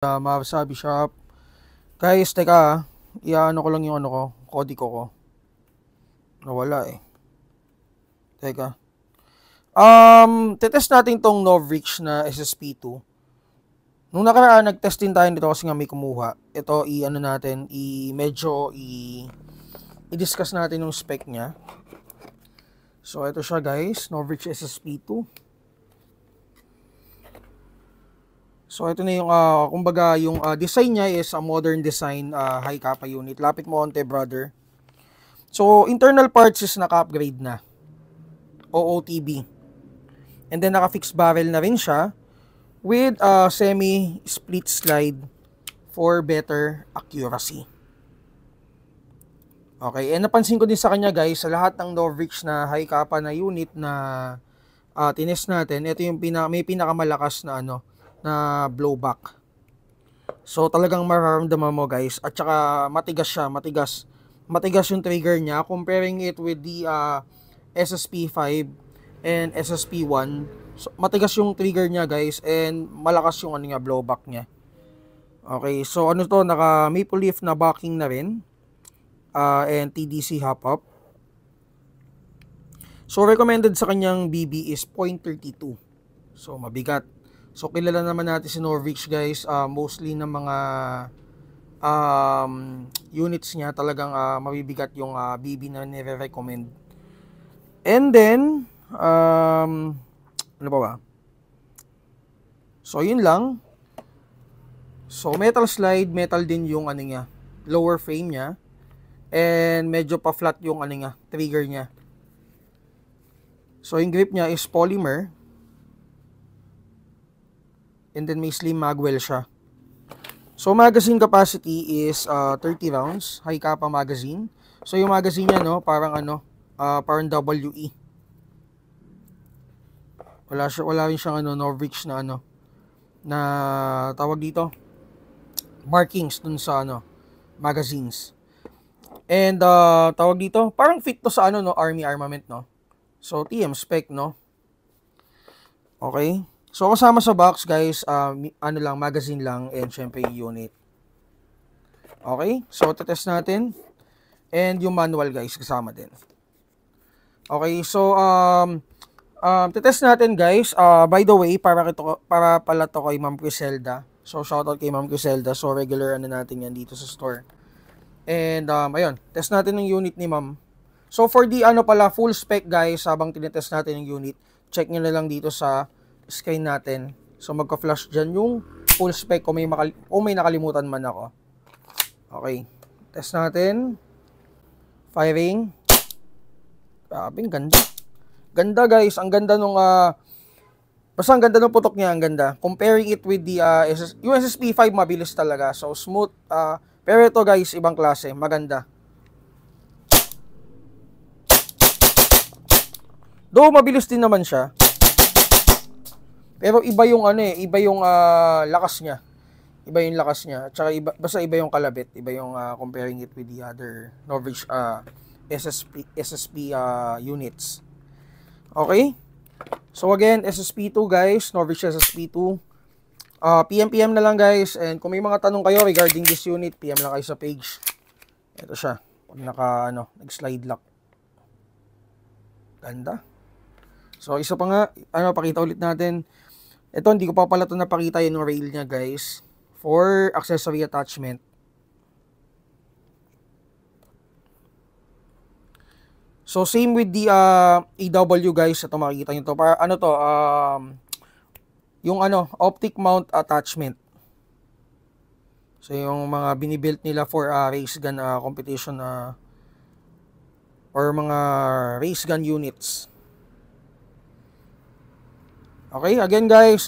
Masabi shop. Guys, teka, iano ko lang yung ano ko, kodi ko. Nawala eh. Teka. Tetest natin tong Novrich na SSP2. Nung nakaraan, nag-test din tayo dito kasi nga may kumuha. Ito, medyo i-discuss natin yung spec niya. So, ito siya guys, Novrich SSP2. So, ito na yung, kumbaga, yung design niya is a modern design high kappa unit. Lapit mo onte, brother. So, internal parts is naka-upgrade na. OOTB. And then, naka-fixed barrel na rin siya with semi-split slide for better accuracy. Okay, and napansin ko din sa kanya guys, sa lahat ng Novrich na high kappa na unit na tinest natin, ito yung may pinakamalakas na na blowback. So talagang mararamdaman mo guys, at saka matigas siya, matigas yung trigger niya comparing it with the SSP5 and SSP1. So, matigas yung trigger niya guys and malakas yung blowback niya. Okay, so to, naka maple leaf na backing na rin and TDC hop-up. So recommended sa kanyang BB is 0.32. So mabigat. So kilala naman natin si Novrich guys, mostly ng mga units niya talagang mabibigat yung BB na nire-recommend. And then ano pa ba? So yun lang. So metal slide, metal din yung niya, lower frame niya. And medyo pa flat yung trigger niya. So yung grip niya is polymer. And then may slim magwell siya. So magazine capacity is 30 rounds, high kappa magazine. So yung magazine niya parang parang WE. Wala rin siyang Novrich na na tawag dito markings dun sa magazines. And tawag dito, parang fit to sa army armament So TM spec Okay? So kasama sa box guys, lang magazine lang and syempre yung unit. Okay? So tetest natin. And yung manual guys kasama din. Okay, so tetest natin guys. By the way, para pala to kay Ma'am Criselda. So shoutout kay Ma'am Criselda. So regular natin yan dito sa store. And ayun, test natin yung unit ni Ma'am. So for the full spec guys, habang tinetest natin yung unit, check nyo na lang dito sa screen natin. So magka-flash dyan yung full spec kung may nakalimutan man ako. Okay, test natin. Firing. Grabe, ganda. Ganda guys, ang ganda nung basta ang ganda ng putok niya, ang ganda. Comparing it with the SSP5, mabilis talaga. So smooth, pero ito guys, ibang klase, maganda. Though mabilis din naman siya. Pero iba yung iba yung lakas niya. Iba yung lakas niya. Tsaka basta iba yung kalabit, iba yung comparing it with the other Novrich SSP units. Okay? So again, SSP2 guys, Novrich SSP2. PM na lang guys, and kung may mga tanong kayo regarding this unit, PM lang kayo sa page. Ito siya. Pag nag-slide lock. Ganda. So isa pa nga, pakita ulit natin. Ito, hindi ko pa pala ito napakita yung rail niya guys. For accessory attachment. So same with the AW guys. Ito makikita nyo to. Para yung optic mount attachment. So yung mga binibuilt nila for race gun competition or mga race gun units. Okay, again guys,